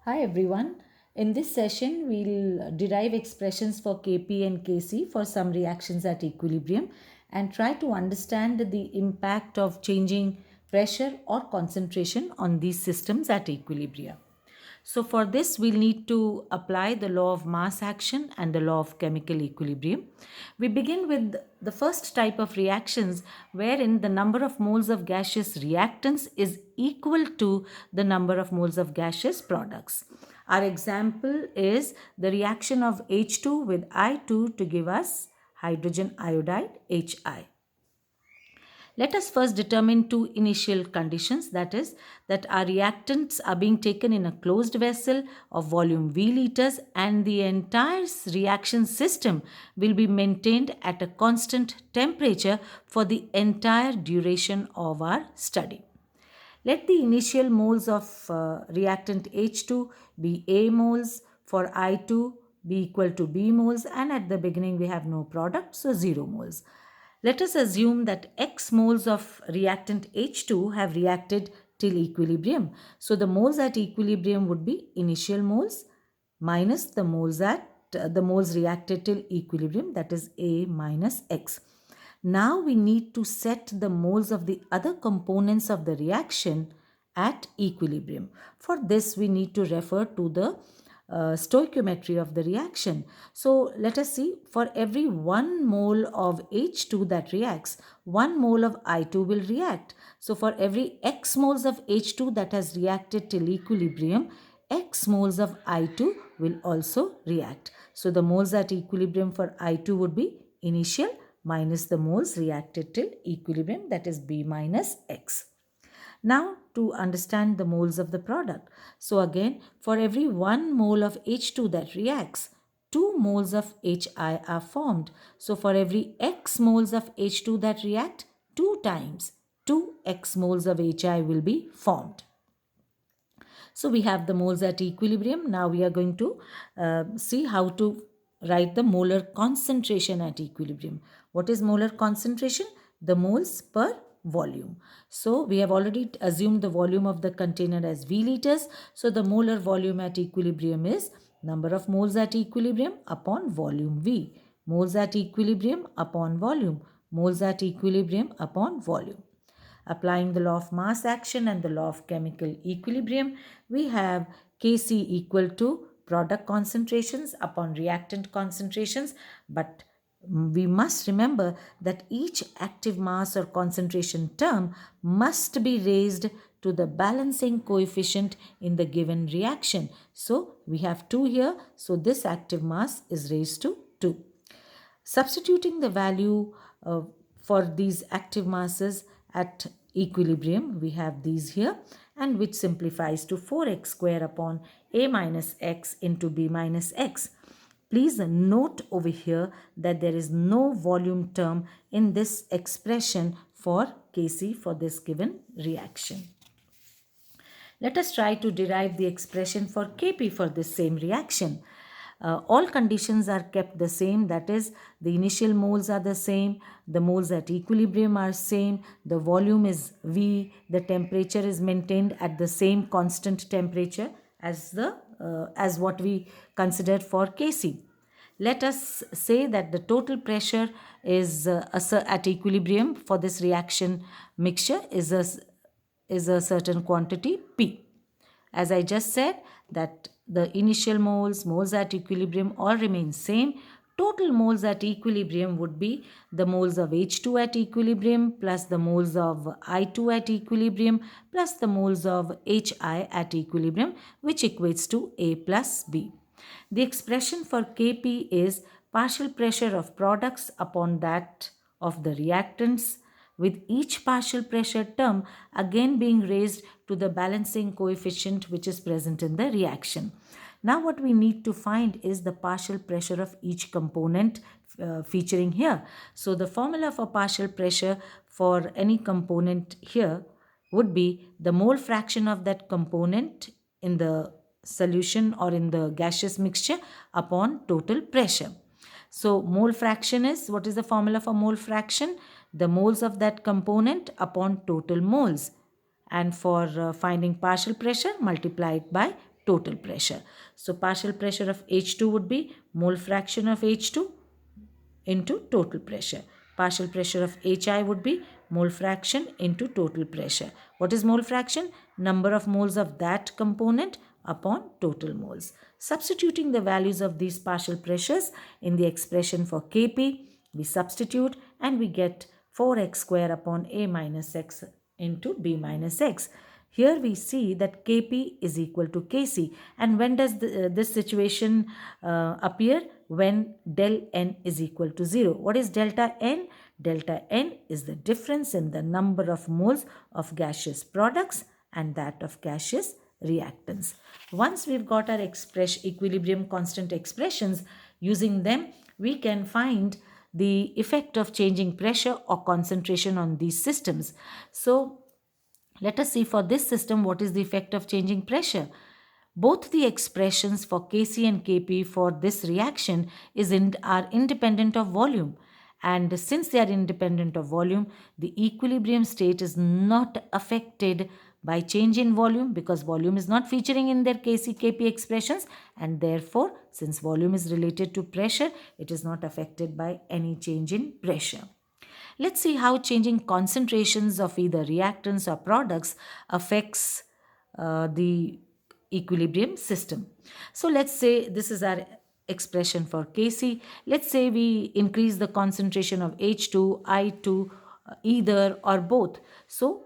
Hi everyone. In this session, we'll derive expressions for Kp and Kc for some reactions at equilibrium and try to understand the impact of changing pressure or concentration on these systems at equilibrium. So for this, we'll need to apply the law of mass action and the law of chemical equilibrium. We begin with the first type of reactions wherein the number of moles of gaseous reactants is equal to the number of moles of gaseous products. Our example is the reaction of H2 with I2 to give us hydrogen iodide Hi. Let us first determine two initial conditions, that is, that our reactants are being taken in a closed vessel of volume V liters and the entire reaction system will be maintained at a constant temperature for the entire duration of our study. Let the initial moles of reactant H2 be A moles, for I2 be equal to B moles, and at the beginning we have no product, so 0 moles. Let us assume that X moles of reactant H2 have reacted till equilibrium. So the moles at equilibrium would be initial moles minus the moles reacted till equilibrium, that is A minus X. Now we need to set the moles of the other components of the reaction at equilibrium. For this, we need to refer to the stoichiometry of the reaction. So let us see, for every 1 mole of H2 that reacts, 1 mole of I2 will react. So for every X moles of H2 that has reacted till equilibrium, X moles of I2 will also react. So the moles at equilibrium for I2 would be initial minus the moles reacted till equilibrium, that is B minus X. Now to understand the moles of the product. So again, for every 1 mole of H2 that reacts, 2 moles of Hi are formed. So for every X moles of H2 that react, 2 times 2 X moles of Hi will be formed. So we have the moles at equilibrium. Now we are going to see how to write the molar concentration at equilibrium. What is molar concentration? The moles per volume. So we have already assumed the volume of the container as V liters. So the molar volume at equilibrium is number of moles at equilibrium upon volume V. Moles at equilibrium upon volume. Moles at equilibrium upon volume. Applying the law of mass action and the law of chemical equilibrium, we have Kc equal to product concentrations upon reactant concentrations, but we must remember that each active mass or concentration term must be raised to the balancing coefficient in the given reaction. So we have 2 here, so this active mass is raised to 2. Substituting the value for these active masses at equilibrium, we have these here, and which simplifies to 4x square upon A minus x into B minus x. Please note over here that there is no volume term in this expression for Kc for this given reaction. Let us try to derive the expression for Kp for this same reaction. All conditions are kept the same, that is, the initial moles are the same, the moles at equilibrium are same, the volume is V, the temperature is maintained at the same constant temperature as what we considered for Kc. Let us say that the total pressure is at equilibrium for this reaction mixture is a certain quantity P. As I just said, that the initial moles at equilibrium all remain same. Total moles at equilibrium would be the moles of H2 at equilibrium plus the moles of I2 at equilibrium plus the moles of Hi at equilibrium, which equates to A plus B. The expression for Kp is partial pressure of products upon that of the reactants, with each partial pressure term again being raised to the balancing coefficient which is present in the reaction. Now what we need to find is the partial pressure of each component featuring here. So the formula for partial pressure for any component here would be the mole fraction of that component in the solution or in the gaseous mixture upon total pressure. So mole fraction is, what is the formula for mole fraction? The moles of that component upon total moles. And for finding partial pressure, multiply it by total pressure. So partial pressure of H2 would be mole fraction of H2 into total pressure. Partial pressure of HI would be mole fraction into total pressure. What is mole fraction? Number of moles of that component upon total moles. Substituting the values of these partial pressures in the expression for Kp, we substitute and we get 4x square upon A minus x into B minus x. Here we see that Kp is equal to Kc. And when does this situation appear? When del n is equal to 0. What is delta n? Delta n is the difference in the number of moles of gaseous products and that of gaseous reactants. Once we've got our equilibrium constant expressions, using them we can find the effect of changing pressure or concentration on these systems. So let us see for this system what is the effect of changing pressure. Both the expressions for Kc and Kp for this reaction are independent of volume. And since they are independent of volume, the equilibrium state is not affected by change in volume because volume is not featuring in their Kc, Kp expressions, and therefore, since volume is related to pressure, it is not affected by any change in pressure. Let's see how changing concentrations of either reactants or products affects the equilibrium system. So let's say this is our expression for Kc. Let's say we increase the concentration of H2, I2, either or both. So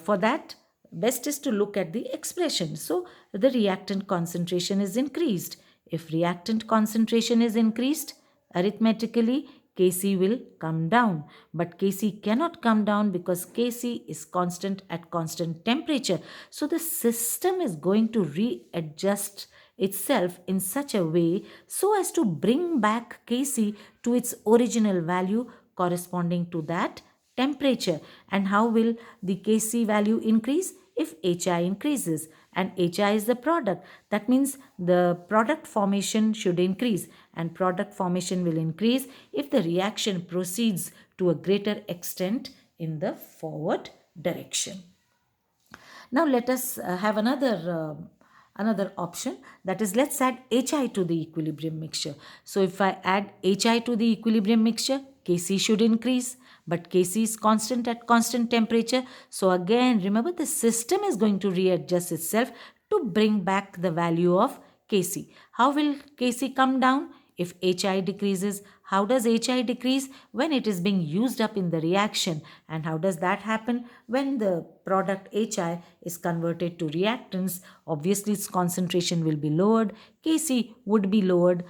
for that, best is to look at the expression. So the reactant concentration is increased. If reactant concentration is increased, arithmetically, Kc will come down. But Kc cannot come down because Kc is constant at constant temperature. So the system is going to readjust itself in such a way so as to bring back Kc to its original value corresponding to that temperature. And how will the Kc value increase? If Hi increases, and Hi is the product. That means the product formation should increase, and product formation will increase if the reaction proceeds to a greater extent in the forward direction. Now let us have another option, that is, let's add Hi to the equilibrium mixture. So if I add Hi to the equilibrium mixture, Kc should increase, but Kc is constant at constant temperature. So again, remember, the system is going to readjust itself to bring back the value of Kc. How will Kc come down? If Hi decreases. How does Hi decrease? When it is being used up in the reaction. And how does that happen? When the product Hi is converted to reactants, obviously its concentration will be lowered. Kc would be lowered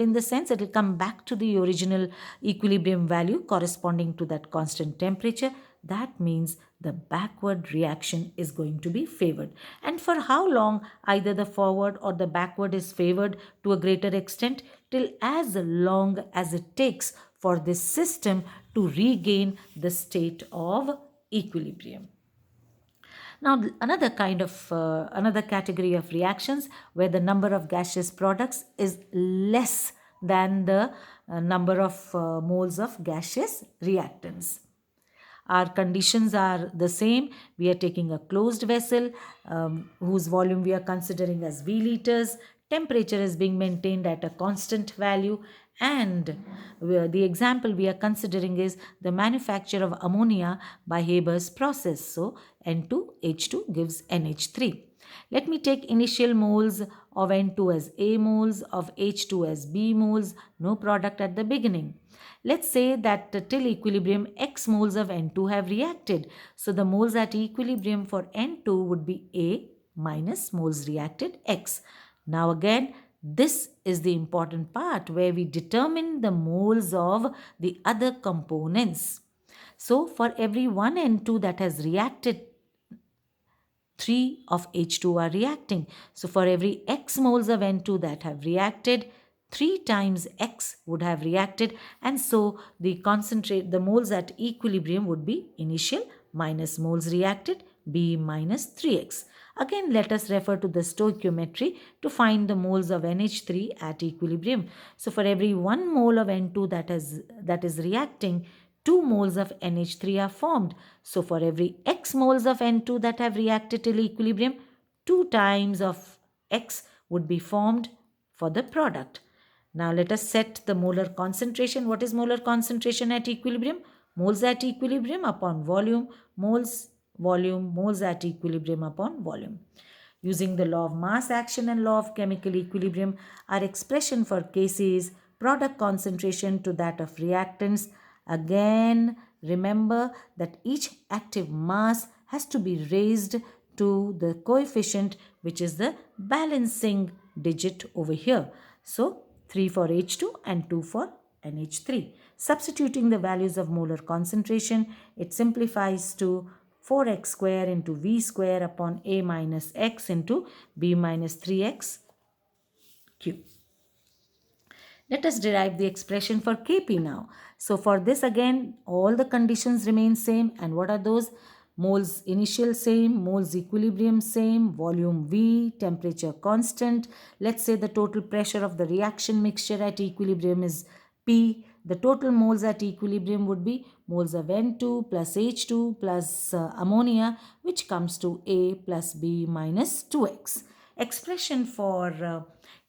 in the sense it will come back to the original equilibrium value corresponding to that constant temperature. That means the backward reaction is going to be favored. And for how long either the forward or the backward is favored to a greater extent? Till as long as it takes for this system to regain the state of equilibrium. Now, another category of reactions where the number of gaseous products is less than the number of moles of gaseous reactants. Our conditions are the same. We are taking a closed vessel whose volume we are considering as V liters. Temperature is being maintained at a constant value, and the example we are considering is the manufacture of ammonia by Haber's process. So N2H2 gives NH3. Let me take initial moles of N2 as A moles, of H2 as B moles, no product at the beginning. Let's say that till equilibrium X moles of N2 have reacted. So the moles at equilibrium for N2 would be A minus moles reacted X. Now again, this is the important part where we determine the moles of the other components. So for every one N2 that has reacted, 3 of H2 are reacting. So for every X moles of N2 that have reacted, 3 times X would have reacted, and so the moles at equilibrium would be initial minus moles reacted, B minus 3X. Again, let us refer to the stoichiometry to find the moles of NH3 at equilibrium. So for every 1 mole of N2 that is reacting, 2 moles of NH3 are formed. So for every X moles of N2 that have reacted till equilibrium, 2 times of X would be formed for the product. Now let us set the molar concentration. What is molar concentration at equilibrium? Moles at equilibrium upon volume, moles at equilibrium upon volume. Using the law of mass action and law of chemical equilibrium, our expression for Kc is product concentration to that of reactants. Again, remember that each active mass has to be raised to the coefficient, which is the balancing digit over here. So 3 for H2 and 2 for NH3. Substituting the values of molar concentration, it simplifies to 4x square into V square upon A minus X into B minus 3x cube. Let us derive the expression for Kp now. So for this again, all the conditions remain same. And what are those? Moles initial same, moles equilibrium same, volume V, temperature constant. Let's say the total pressure of the reaction mixture at equilibrium is P. The total moles at equilibrium would be moles of N2 plus H2 plus ammonia, which comes to A plus B minus 2x. Expression for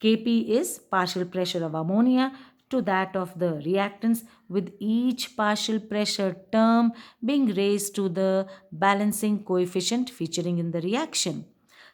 Kp is partial pressure of ammonia to that of the reactants, with each partial pressure term being raised to the balancing coefficient featuring in the reaction.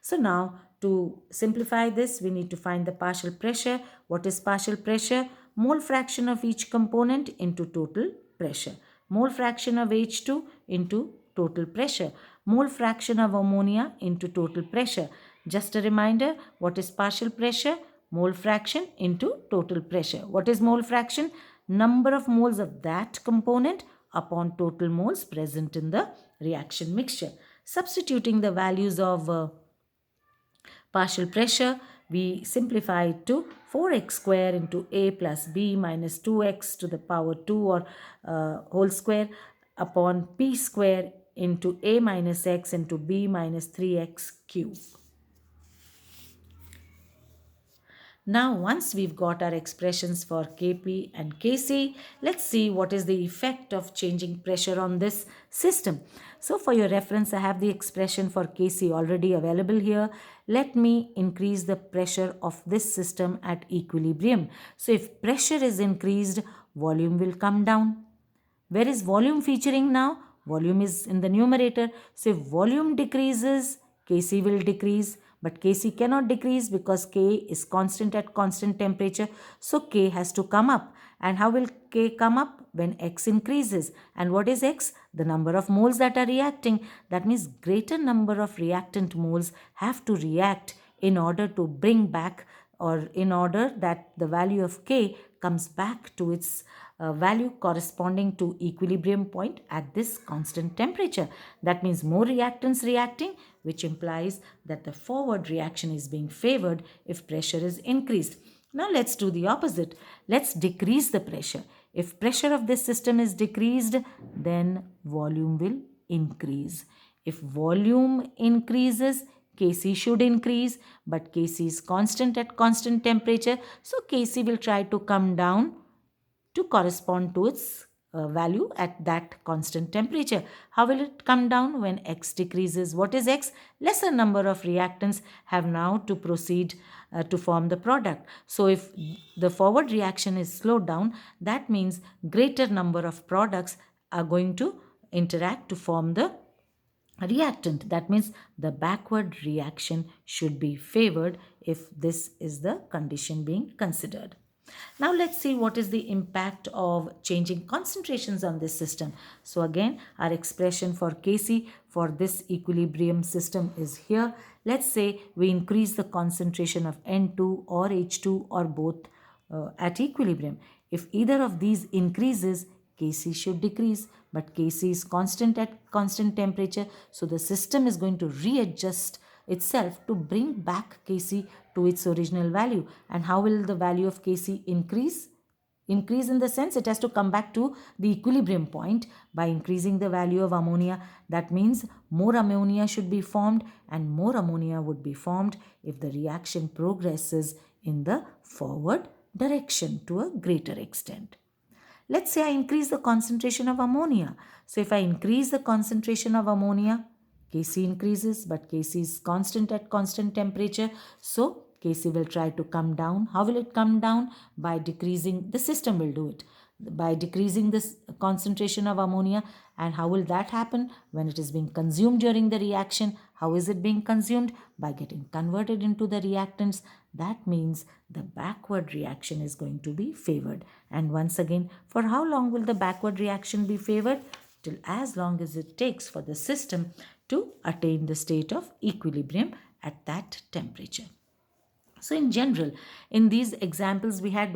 So now to simplify this, we need to find the partial pressure. What is partial pressure? Mole fraction of each component into total pressure. Mole fraction of H2 into total pressure. Mole fraction of ammonia into total pressure. Just a reminder, what is partial pressure? Mole fraction into total pressure. What is mole fraction? Number of moles of that component upon total moles present in the reaction mixture. Substituting the values of partial pressure, we simplify it to 4x square into A plus B minus 2x to the power 2 or whole square upon P square into A minus X into B minus 3x cube. Now, once we've got our expressions for Kp and Kc, let's see what is the effect of changing pressure on this system. So, for your reference, I have the expression for Kc already available here. Let me increase the pressure of this system at equilibrium. So, if pressure is increased, volume will come down. Where is volume featuring now? Volume is in the numerator. So, if volume decreases, Kc will decrease. But Kc cannot decrease because K is constant at constant temperature. So K has to come up. And how will K come up? When X increases. And what is X? The number of moles that are reacting. That means greater number of reactant moles have to react in order to bring back, or in order that the value of K comes back to its value corresponding to equilibrium point at this constant temperature. That means more reactants reacting, which implies that the forward reaction is being favored if pressure is increased. Now let's do the opposite. Let's decrease the pressure. If pressure of this system is decreased, then volume will increase. If volume increases, Kc should increase, but Kc is constant at constant temperature, so Kc will try to come down to correspond to its value at that constant temperature. How will it come down? When X decreases. What is X? Lesser number of reactants have now to proceed to form the product. So if the forward reaction is slowed down, that means greater number of products are going to interact to form the reactant. That means the backward reaction should be favored if this is the condition being considered. Now let's see what is the impact of changing concentrations on this system. So again, our expression for Kc for this equilibrium system is here. Let's say we increase the concentration of N2 or H2 or both at equilibrium. If either of these increases, Kc should decrease, but Kc is constant at constant temperature, so the system is going to readjust itself to bring back Kc to its original value. And how will the value of Kc increase? Increase in the sense it has to come back to the equilibrium point by increasing the value of ammonia. That means more ammonia should be formed, and more ammonia would be formed if the reaction progresses in the forward direction to a greater extent. Let's say I increase the concentration of ammonia. So if I increase the concentration of ammonia, Kc increases, but Kc is constant at constant temperature. So Kc will try to come down. How will it come down? By decreasing, the system will do it by decreasing this concentration of ammonia. And how will that happen? When it is being consumed during the reaction, how is it being consumed? By getting converted into the reactants. That means the backward reaction is going to be favored. And once again, for how long will the backward reaction be favored? Till as long as it takes for the system to attain the state of equilibrium at that temperature. So in general, in these examples, we had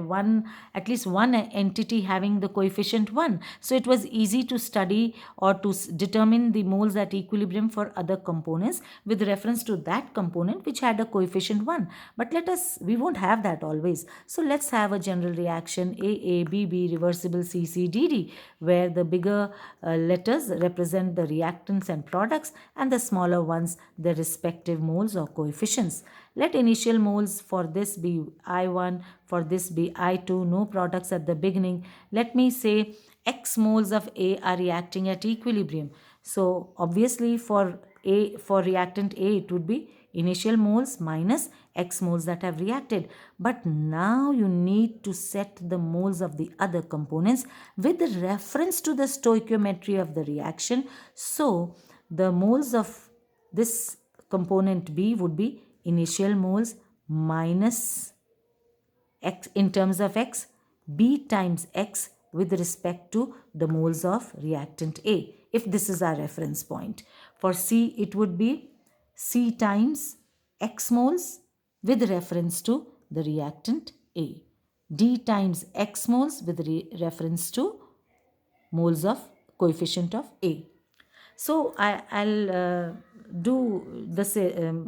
at least one entity having the coefficient 1. So it was easy to study or to determine the moles at equilibrium for other components with reference to that component which had a coefficient 1. But we won't have that always. So let's have a general reaction AA, BB, reversible CC, DD, where the bigger letters represent the reactants and products and the smaller ones the respective moles or coefficients. Let initial moles for this be I1, for this be I2, no products at the beginning. Let me say X moles of A are reacting at equilibrium. So obviously for reactant A, it would be initial moles minus X moles that have reacted. But now you need to set the moles of the other components with reference to the stoichiometry of the reaction. So the moles of this component B would be initial moles minus X in terms of X, B times X with respect to the moles of reactant A, if this is our reference point. For C, it would be C times X moles with reference to the reactant A. D times X moles with reference to moles of coefficient of A. So I'll do this.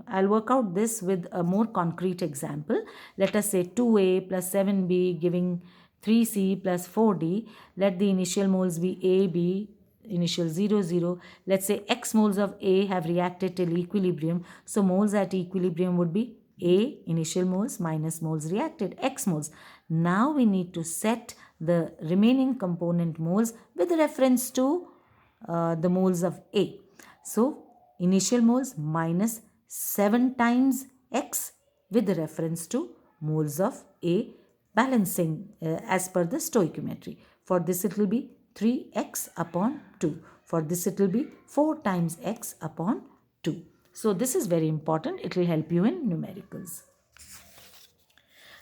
I'll work out this with a more concrete example. Let us say 2A plus 7B giving 3C plus 4D. Let the initial moles be A, B, initial 0, 0. Let's say X moles of A have reacted till equilibrium. So moles at equilibrium would be A initial moles minus moles reacted, X moles. Now we need to set the remaining component moles with reference to the moles of A. So initial moles minus 7 times X with reference to moles of A, balancing as per the stoichiometry. For this it will be 3x upon 2. For this it will be 4 times x upon 2. So this is very important. It will help you in numericals.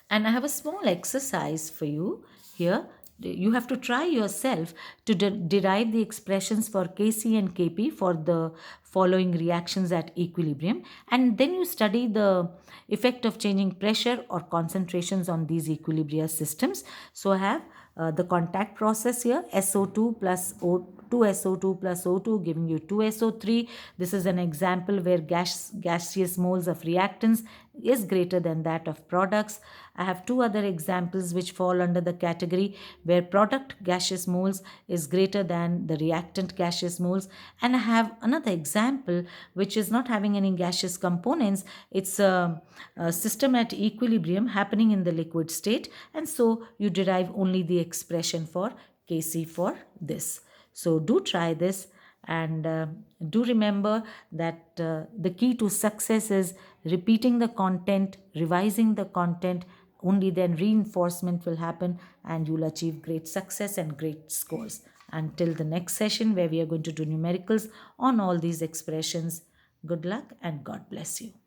And I have a small exercise for you here. You have to try yourself to derive the expressions for Kc and Kp for the following reactions at equilibrium, and then you study the effect of changing pressure or concentrations on these equilibria systems. So I have the contact process here, SO2 plus O2 plus O2 giving you 2SO3. This is an example where gaseous moles of reactants is greater than that of products. I have two other examples which fall under the category where product gaseous moles is greater than the reactant gaseous moles. And I have another example which is not having any gaseous components. It's a system at equilibrium happening in the liquid state. And so you derive only the expression for Kc for this. So do try this. And do remember that the key to success is repeating the content, revising the content. Only then reinforcement will happen and you'll achieve great success and great scores. Until the next session where we are going to do numericals on all these expressions, good luck and God bless you.